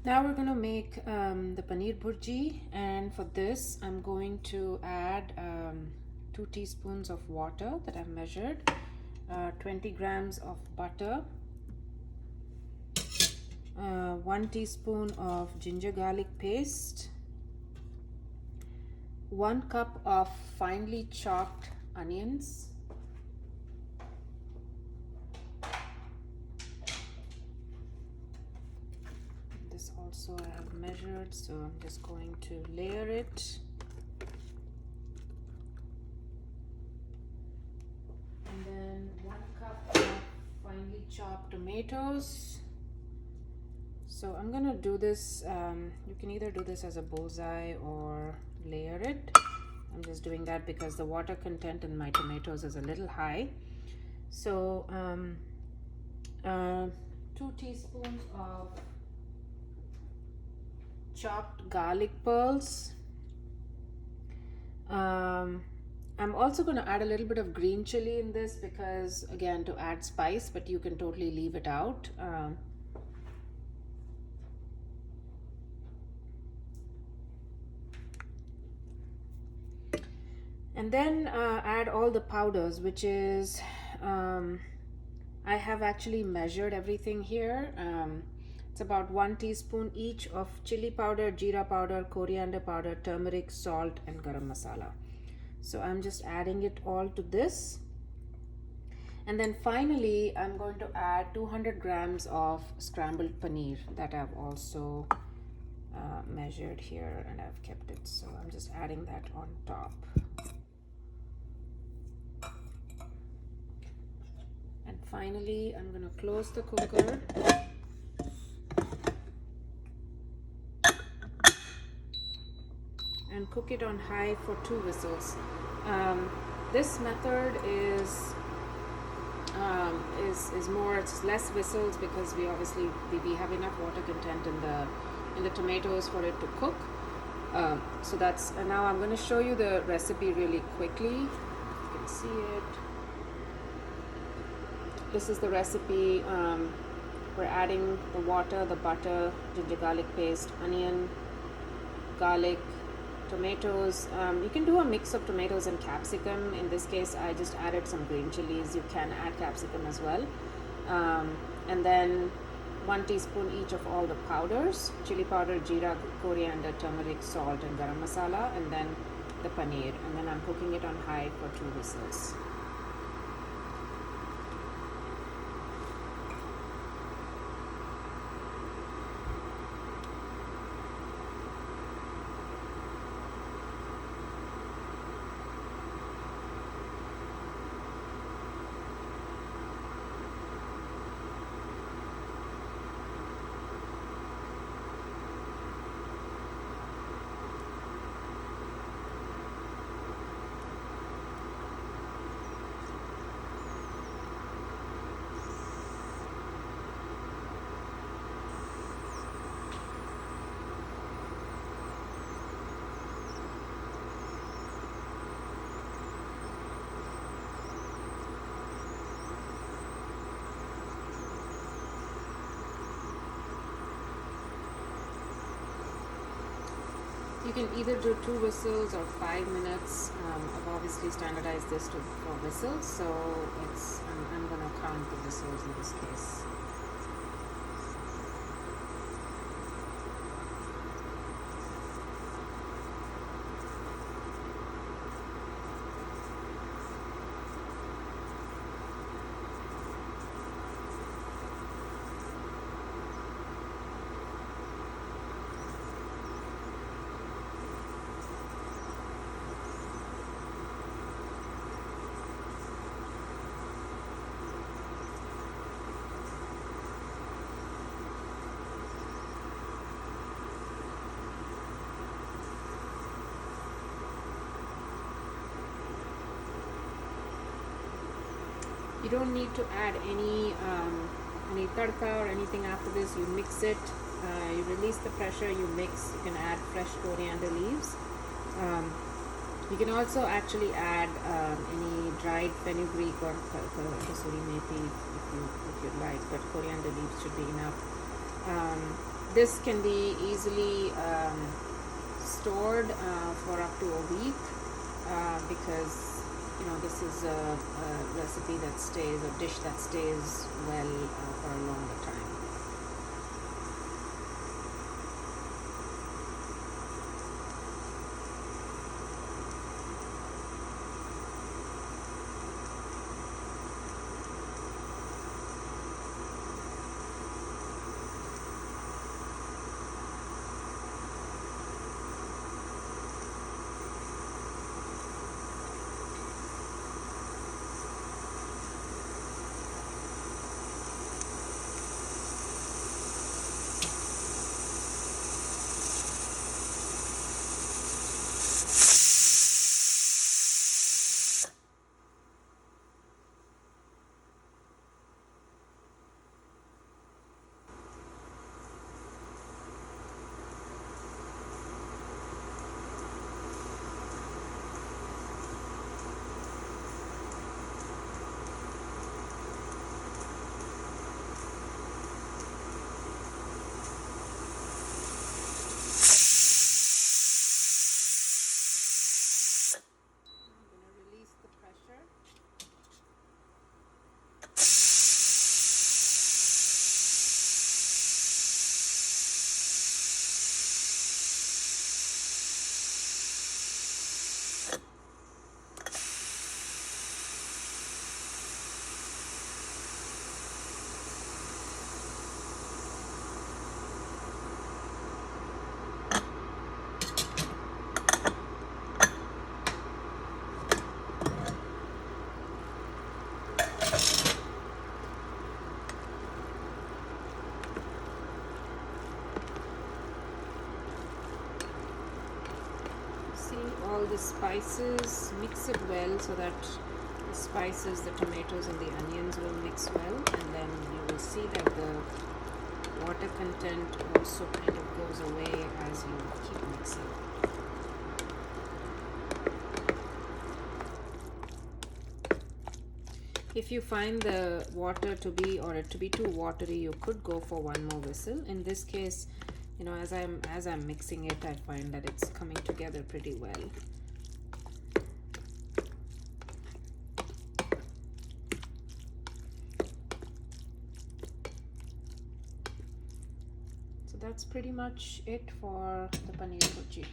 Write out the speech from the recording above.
Now we're going to make the paneer bhurji, and for this I'm going to add 2 teaspoons of water that I've measured, 20 grams of butter, 1 teaspoon of ginger garlic paste, 1 cup of finely chopped onions, this also I have measured, so I'm just going to layer it. And then 1 cup of finely chopped tomatoes. So I'm gonna do this, you can either do this as a bullseye or layer it. I'm just doing that because the water content in my tomatoes is a little high. So 2 teaspoons of chopped garlic pearls. I'm also going to add a little bit of green chili in this because, again, to add spice, but you can totally leave it out. And then add all the powders, which is, I have actually measured everything here. It's about 1 teaspoon each of chili powder, jeera powder, coriander powder, turmeric, salt, and garam masala. So I'm just adding it all to this. And then finally, I'm going to add 200 grams of scrambled paneer that I've also measured here, and I've kept it. So I'm just adding that on top. And finally, I'm going to close the cooker. And cook it on high for 2 whistles. This method is more, it's less whistles because we obviously have enough water content in the tomatoes for it to cook. So that's, and now I'm going to show you the recipe really quickly. You can see it. This is the recipe. We're adding the water, the butter, ginger garlic paste, onion, garlic, tomatoes. You can do a mix of tomatoes and capsicum. In this case, I just added some green chilies. You can add capsicum as well. And then 1 teaspoon each of all the powders: chili powder, jeera, coriander, turmeric, salt, and garam masala, and then the paneer. And then I'm cooking it on high for 2 whistles. You can either do 2 whistles or 5 minutes. I've obviously standardized this for whistles, so I'm going to count the whistles in this case. You don't need to add any tadka or anything after this. You mix it, you release the pressure, you mix. You can add fresh coriander leaves. You can also actually add any dried fenugreek or kasuri methi if you'd like, but coriander leaves should be enough. This can be easily stored for up to a week because this is a recipe that stays, a dish that stays well for a longer time. All the spices, mix it well so that the spices, the tomatoes and the onions will mix well, and then you will see that the water content also kind of goes away as you keep mixing. If you find the water to be, or it to be too watery, you could go for one more whistle. In this case, as I'm mixing it, I find that it's coming together pretty well. So that's pretty much it for the paneer bhurji.